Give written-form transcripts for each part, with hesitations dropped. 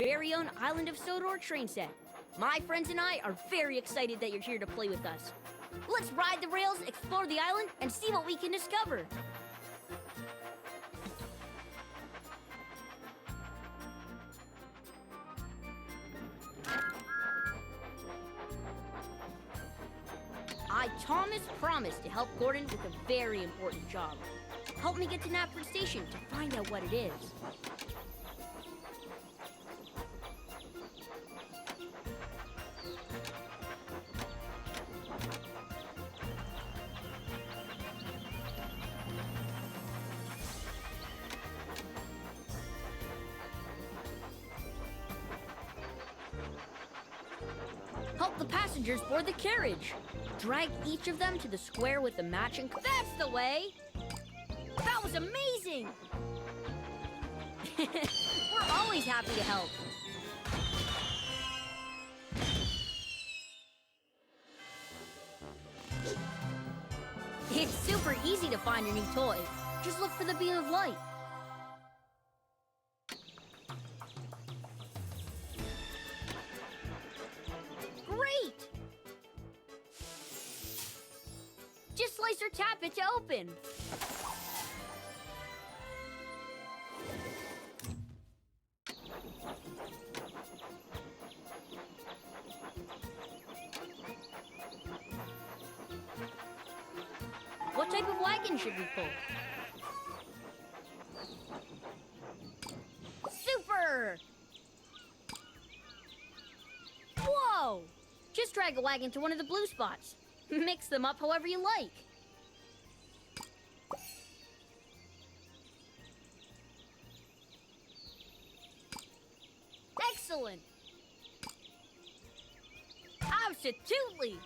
very own Island of Sodor train set. My friends and I are very excited that you're here to play with us. Let's ride the rails, explore the island, and see what we can discover. I, Thomas, promised to help Gordon with a very important job. Help me get to Knapford Station to find out what it is. Help the passengers board the carriage. Drag each of them to the square with the matching... That's the way! That was amazing! We're always happy to help. It's super easy to find a new toy. Just look for the beam of light. Great! Just slice or tap it to open. What type of wagon should we pull? Super! Whoa! Just drag a wagon to one of the blue spots. Mix them up however you like. Excellent! Absolutely!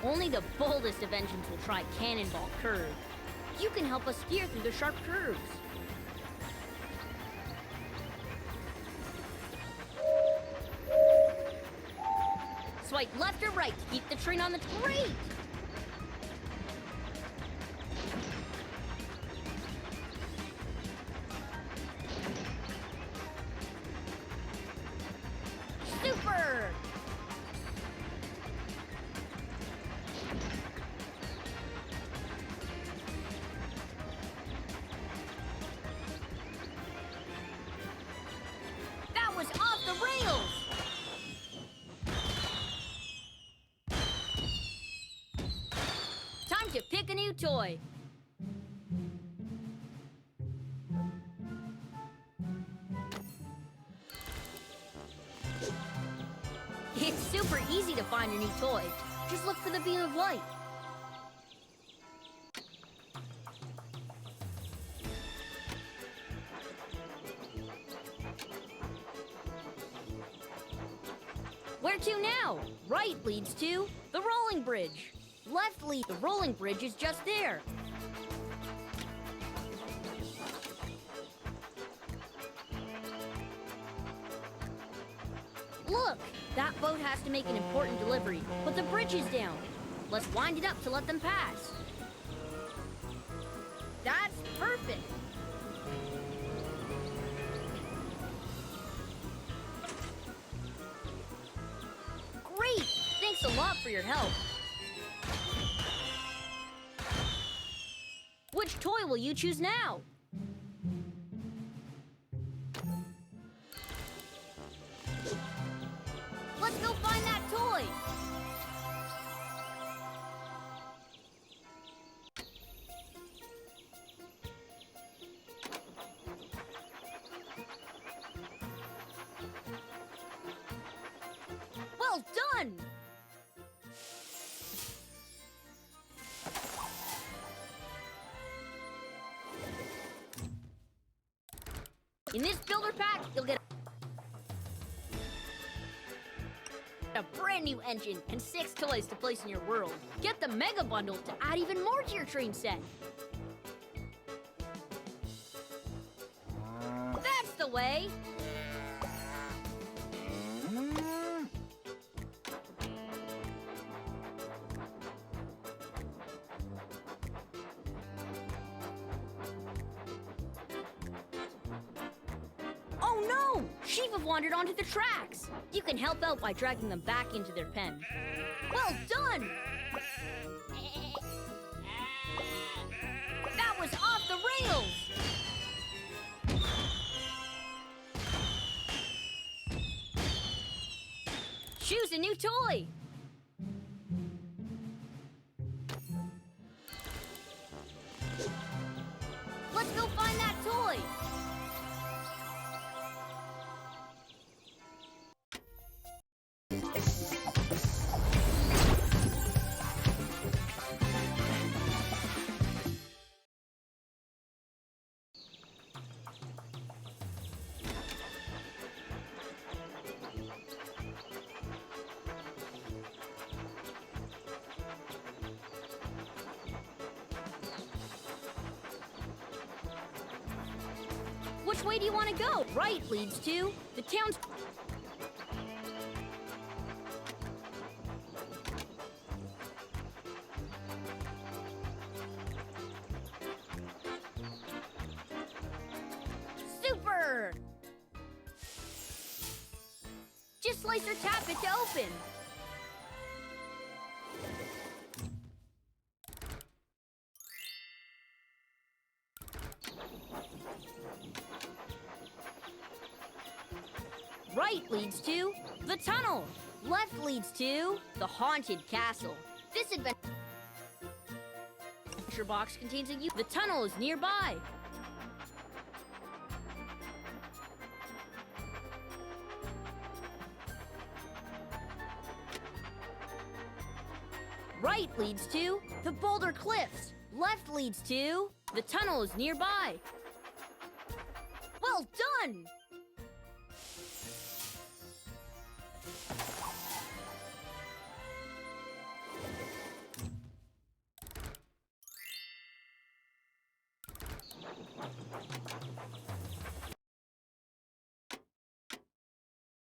Only the boldest of engines will try Cannonball Curve. You can help us steer through the sharp curves. Swipe left or right to keep the train on the... Great! Super! That was off the rails! Time to pick a new toy. It's super easy to find a new toy. Just look for the beam of light. Where to now? Right leads to the rolling bridge. Left leads... The rolling bridge is just there. Look! That boat has to make an important delivery, but the bridge is down. Let's wind it up to let them pass. That's perfect! Great! Thanks a lot for your help. Which toy will you choose now? Let's go find that toy! Well done! In this builder pack, you'll get a brand new engine and 6 toys to place in your world. Get the Mega Bundle to add even more to your train set. way. Oh no! Sheep have wandered onto the tracks. You can help out by dragging them back into their pen. Well done! That was off the rails! Choose a new toy! Let's go find that toy! Which way do you want to go? Right leads to the town's... Super! Just slice or tap it to open. Right leads to the tunnel. Left leads to the haunted castle. This adventure box contains a... The tunnel is nearby. Right leads to the Boulder Cliffs. Left leads to the tunnel is nearby. Well done!